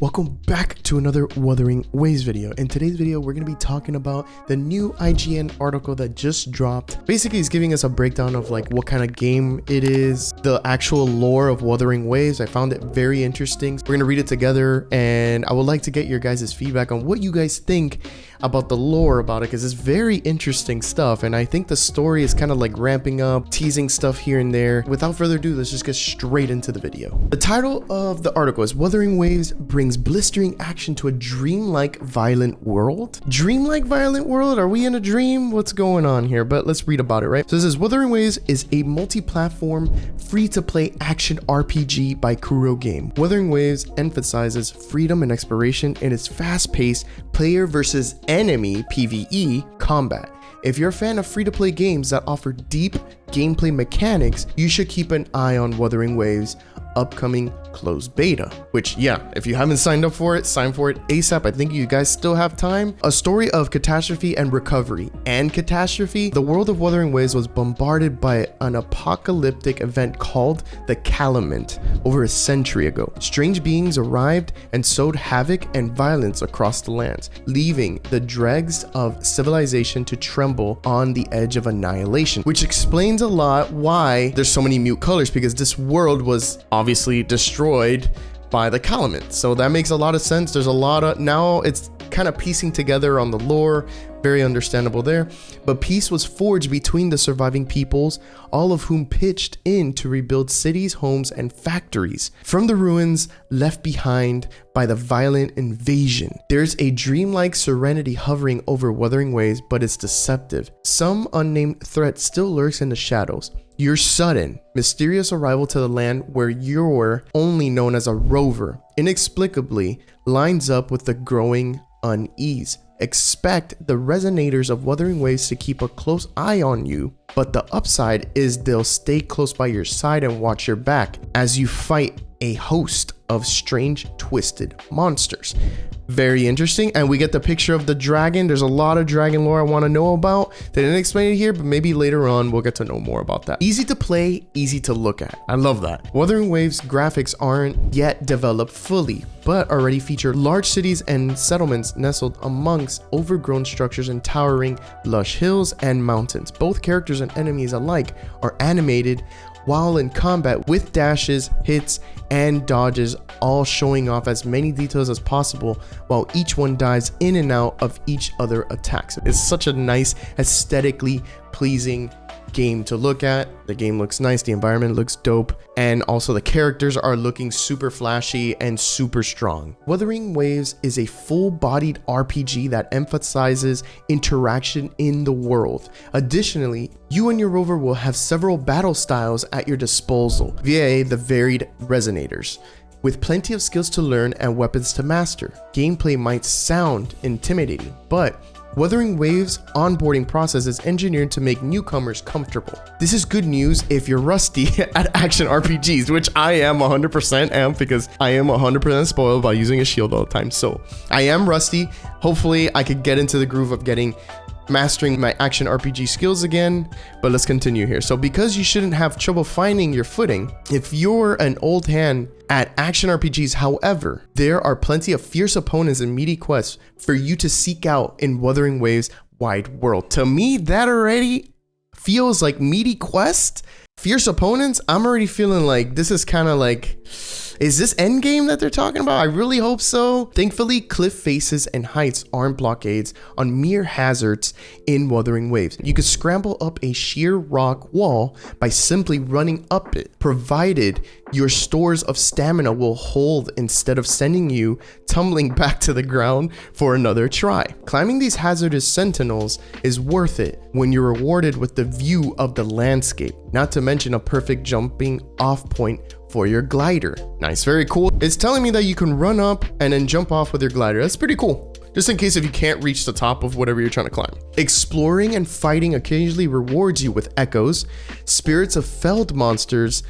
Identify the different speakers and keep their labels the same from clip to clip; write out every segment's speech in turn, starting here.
Speaker 1: Welcome back to another Wuthering Waves video. In today's video, we're going to be talking about the new IGN article that just dropped. Basically, it's giving us a breakdown of like what kind of game it is, the actual lore of Wuthering Waves. I found it very interesting. We're going to read it together, and I would like to get your guys' feedback on what you guys think about the lore about it, because it's very interesting stuff, and I think the story is kind of like ramping up, teasing stuff here and there. Without further ado, let's just get straight into the video. The title of the article is Wuthering Waves brings blistering action to a dreamlike violent world. Dreamlike violent world? Are we in a dream? What's going on here? But let's read about it, right? So this is Wuthering Waves is a multi-platform, free-to-play action RPG by Kuro Game. Wuthering Waves emphasizes freedom and exploration in its fast-paced player versus enemy PvE combat. If you're a fan of free-to-play games that offer deep gameplay mechanics, you should keep an eye on Wuthering Waves' upcoming closed beta, which, yeah, if you haven't signed up for it, sign for it ASAP. I think you guys still have time. A story of catastrophe and recovery and catastrophe. The world of Wuthering Waves was bombarded by an apocalyptic event called the Calament over a century ago. Strange beings arrived and sowed havoc and violence across the lands, leaving the dregs of civilization to tremble on the edge of annihilation, which explains a lot why there's so many mute colors, because this world was obviously destroyed by the Calament. So that makes a lot of sense. There's a lot of, now it's kind of piecing together on the lore, very understandable there. But peace was forged between the surviving peoples, all of whom pitched in to rebuild cities, homes, and factories from the ruins left behind by the violent invasion. There's a dreamlike serenity hovering over Wuthering Waves, but it's deceptive. Some unnamed threat still lurks in the shadows. Your sudden, mysterious arrival to the land where you're only known as a rover inexplicably lines up with the growing unease. Expect the Resonators of Wuthering Waves to keep a close eye on you, but the upside is they'll stay close by your side and watch your back as you fight a host of strange, twisted monsters. Very interesting. And we get the picture of the dragon. There's a lot of dragon lore I want to know about. They didn't explain it here, but maybe later on we'll get to know more about that. Easy to play, easy to look at. I love that. Wuthering Waves graphics aren't yet developed fully, but already feature large cities and settlements nestled amongst overgrown structures and towering, lush hills and mountains. Both characters and enemies alike are animated while in combat, with dashes, hits, and dodges, all showing off as many details as possible while each one dives in and out of each other attacks. It's such a nice, aesthetically pleasing game to look at. The game looks nice, the environment looks dope, and also the characters are looking super flashy and super strong. Wuthering Waves is a full-bodied RPG that emphasizes interaction in the world. Additionally, you and your rover will have several battle styles at your disposal via the varied Resonators, with plenty of skills to learn and weapons to master. Gameplay might sound intimidating, but Wuthering Waves' onboarding process is engineered to make newcomers comfortable. This is good news if you're rusty at action RPGs, which I am 100% because I am 100% spoiled by using a shield all the time. So I am rusty. Hopefully I could get into the groove of mastering my action RPG skills again, but let's continue here. So because you shouldn't have trouble finding your footing if you're an old hand at action RPGs, however, there are plenty of fierce opponents and meaty quests for you to seek out in Wuthering Waves' wide world. To me, that already feels like meaty quest. Fierce opponents, I'm already feeling like this is kind of like, is this endgame that they're talking about? I really hope so. Thankfully, cliff faces and heights aren't blockades on mere hazards in Wuthering Waves. You can scramble up a sheer rock wall by simply running up it, provided your stores of stamina will hold instead of sending you tumbling back to the ground for another try. Climbing these hazardous sentinels is worth it when you're rewarded with the view of the landscape, not to mention a perfect jumping off point for your glider. Nice, very cool. It's telling me that you can run up and then jump off with your glider. That's pretty cool, just in case if you can't reach the top of whatever you're trying to climb. Exploring and fighting occasionally rewards you with echoes, spirits of felled monsters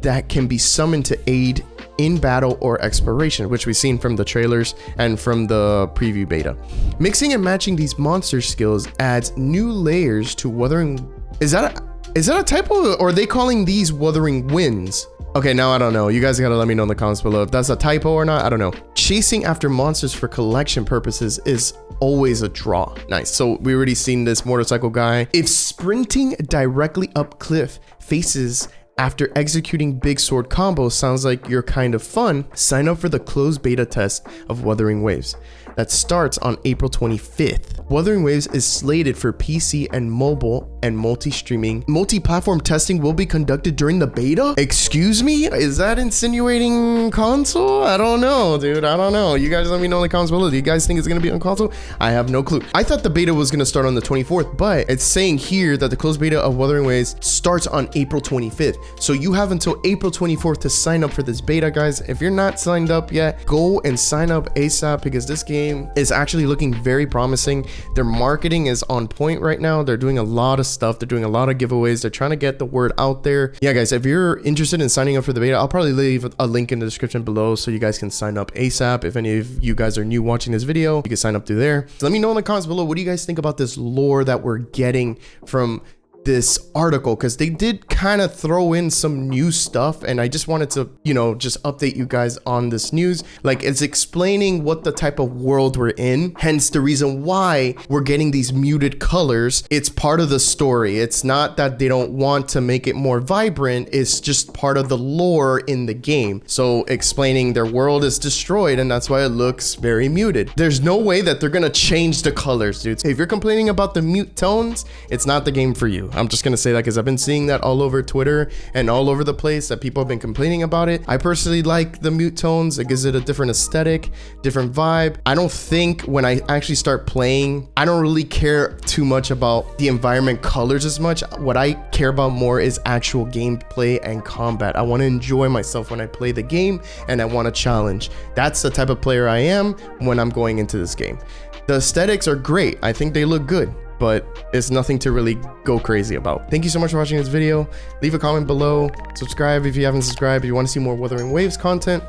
Speaker 1: that can be summoned to aid in battle or exploration, which we've seen from the trailers and from the preview beta. Mixing and matching these monster skills adds new layers to Wuthering. Is that Is that a typo, or are they calling these Wuthering Winds? Okay, now I don't know. You guys gotta let me know in the comments below if that's a typo or not. I don't know. Chasing after monsters for collection purposes is always a draw. Nice. So we already seen this motorcycle guy. If sprinting directly up cliff faces after executing big sword combos sounds like you're kind of fun, sign up for the closed beta test of Wuthering Waves that starts on April 25th. Wuthering Waves is slated for PC and mobile and multi-streaming. Multi-platform testing will be conducted during the beta? Excuse me? Is that insinuating console? I don't know, dude. I don't know. You guys let me know in the comments below. Do you guys think it's gonna be on console? I have no clue. I thought the beta was gonna start on the 24th, but it's saying here that the closed beta of Wuthering Waves starts on April 25th. So you have until April 24th to sign up for this beta, guys. If you're not signed up yet, go and sign up ASAP because this game is actually looking very promising. Their marketing is on point right now. They're doing a lot of stuff. They're doing a lot of giveaways. They're trying to get the word out there. Yeah, guys, if you're interested in signing up for the beta, I'll probably leave a link in the description below so you guys can sign up ASAP. If any of you guys are new watching this video, you can sign up through there. So let me know in the comments below, what do you guys think about this lore that we're getting from this article, because they did kind of throw in some new stuff, and I just wanted to, you know, just update you guys on this news. Like, it's explaining what the type of world we're in, hence the reason why we're getting these muted colors. It's part of the story. It's not that they don't want to make it more vibrant, it's just part of the lore in the game. So explaining their world is destroyed, and that's why it looks very muted. There's no way that they're gonna change the colors, dude. If you're complaining about the mute tones, it's not the game for you. I'm just gonna say that because I've been seeing that all over Twitter and all over the place, that people have been complaining about it. I personally like the mute tones. It gives it a different aesthetic, different vibe. I don't think when I actually start playing, I don't really care too much about the environment colors as much. What I care about more is actual gameplay and combat. I want to enjoy myself when I play the game, and I want to challenge. That's the type of player I am when I'm going into this game. The aesthetics are great. I think they look good, but it's nothing to really go crazy about. Thank you so much for watching this video. Leave a comment below, subscribe if you haven't subscribed, if you want to see more Wuthering Waves content,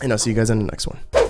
Speaker 1: and I'll see you guys in the next one.